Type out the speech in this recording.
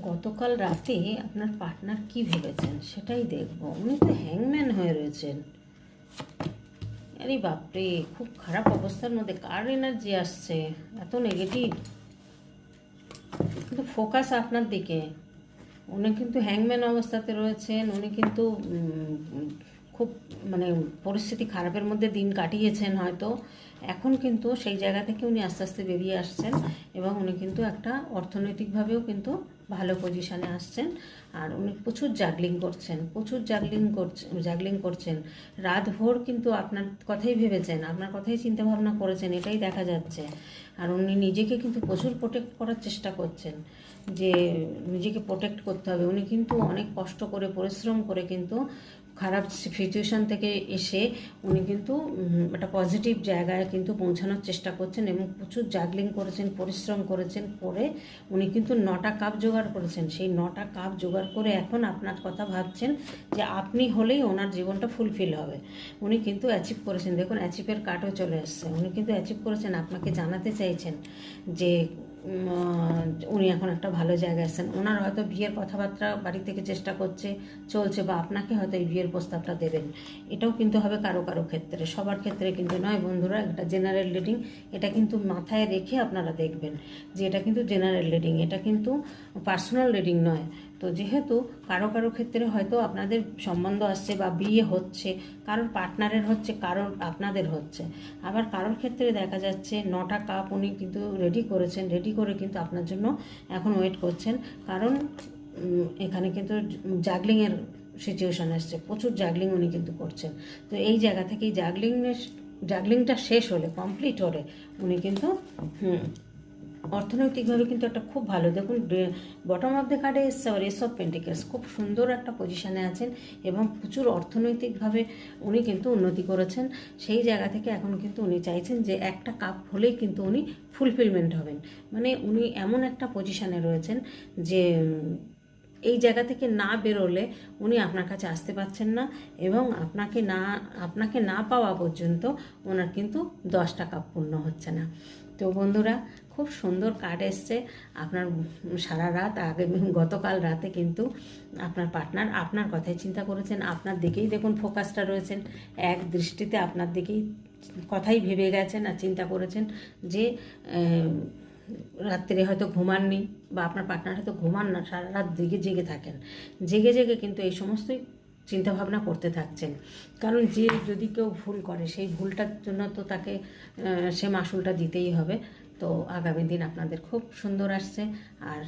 গতকাল রাতে আপনার পার্টনার কি ভেবেছেন সেটাই দেখব। উনি তো হ্যাংম্যান হয়ে রয়েছেন। আরে বাপরে, খুব খারাপ অবস্থার মধ্যে। কার এনার্জি আসছে এত নেগেটিভ, কিন্তু ফোকাস আপনার দিকে। উনি কিন্তু হ্যাংম্যান অবস্থাতে রয়েছেন। উনি কিন্তু খুব মানে পরিস্থিতি খারাপের মধ্যে দিন কাটিয়েছেন হয়তো। এখন কিন্তু সেই জায়গা থেকে উনি আস্তে আস্তে বেরিয়ে আসছেন এবং উনি কিন্তু একটা অর্থনৈতিকভাবেও কিন্তু ভালো পজিশানে আসছেন। আর উনি প্রচুর জাগলিং করছেন রাতভর, কিন্তু আপনার কথাই ভেবেছেন, আপনার কথাই চিন্তা ভাবনা করেছেন, এটাই দেখা যাচ্ছে। আর উনি নিজেকে কিন্তু প্রচুর প্রোটেক্ট করার চেষ্টা করছেন, যে নিজেকে প্রোটেক্ট করতে হবে। উনি কিন্তু অনেক কষ্ট করে পরিশ্রম করে কিন্তু খারাপ সিচুয়েশান থেকে এসে উনি কিন্তু একটা পজিটিভ জায়গায় কিন্তু পৌঁছানোর চেষ্টা করছেন এবং প্রচুর জাগলিং করেছেন, পরিশ্রম করেছেন। করে উনি কিন্তু 9টা কাপ জোগাড় করেছেন। সেই 9টা কাপ জোগাড় করে এখন আপনার কথা ভাবছেন যে আপনি হলেই ওনার জীবনটা ফুলফিল হবে। উনি কিন্তু অ্যাচিভ করেছেন। দেখুন, অ্যাচিভের কার্ডও চলে আসছে। উনি কিন্তু অ্যাচিভ করেছেন, আপনাকে জানাতে চাইছেন যে উনি এখন একটা ভালো জায়গায় আছেন। ওনার হয়তো বিয়ের কথাবার্তা বাড়ি থেকে চেষ্টা চলছে, বা আপনাকে হয়তো এই বিয়ের প্রস্তাবটা দেবেন। এটাও কিন্তু হবে কারো কারো ক্ষেত্রে, সবার ক্ষেত্রে কিন্তু নয় বন্ধুরা। এটা জেনারেল রিডিং, এটা কিন্তু মাথায় রেখে আপনারা দেখবেন যে এটা কিন্তু জেনারেল রিডিং, এটা কিন্তু পার্সোনাল রিডিং নয়। তো যেহেতু কারো কারো ক্ষেত্রে হয়তো আপনাদের সম্বন্ধ আসছে বা বিয়ে হচ্ছে, কারোর পার্টনারের হচ্ছে, কারোর আপনাদের হচ্ছে। আবার কারোর ক্ষেত্রে দেখা যাচ্ছে 9টা কাপ উনি কিন্তু রেডি করেছেন, রেডি করে কিন্তু আপনার জন্য এখন ওয়েট করছেন। কারণ এখানে কিন্তু জাগলিংয়ের সিচুয়েশান আসছে, প্রচুর জাগলিং উনি কিন্তু করছেন। তো এই জায়গা থেকেই জাগলিংটা শেষ হলে, কমপ্লিট হলে উনি কিন্তু অর্থনৈতিকভাবে কিন্তু একটা খুব ভালো, দেখুন বটম অফ দ্য কার্ডে এসছে আবার এস অফ পেন্টিকেলস, খুব সুন্দর একটা পজিশানে আছেন এবং প্রচুর অর্থনৈতিকভাবে উনি কিন্তু উন্নতি করেছেন। সেই জায়গা থেকে এখন কিন্তু উনি চাইছেন যে একটা কাপ হলেই কিন্তু উনি ফুলফিলমেন্ট হবেন। মানে উনি এমন একটা পজিশানে রয়েছেন যে এই জায়গা থেকে না বেরোলে উনি আপনার কাছে আসতে পারছেন না, এবং আপনাকে না পাওয়া পর্যন্ত ওনার কিন্তু 10টা কাপ পূর্ণ হচ্ছে না। তো বন্ধুরা, খুব সুন্দর কার্ড এসছে। আপনার সারা রাত গতকাল রাতে কিন্তু আপনার পার্টনার আপনার কথাই চিন্তা করেছেন, আপনার দিকেই দেখুন ফোকাসটা রয়েছেন, এক দৃষ্টিতে আপনার দিকেই কথাই ভেবে গেছেন আর চিন্তা করেছেন। যে রাত্রে হয়তো ঘুমাননি, বা আপনার পার্টনার হয়তো ঘুমান না, সারা রাত জেগে জেগে থাকেন, জেগে জেগে কিন্তু এই সমস্তই চিন্তাভাবনা করতে থাকছেন। কারণ যে যদি কেউ ভুল করে, সেই ভুলটার জন্য তো তাকে সে মাসুলটা দিতেই হবে। তো আগামী দিন আপনাদের খুব সুন্দর আসছে। আর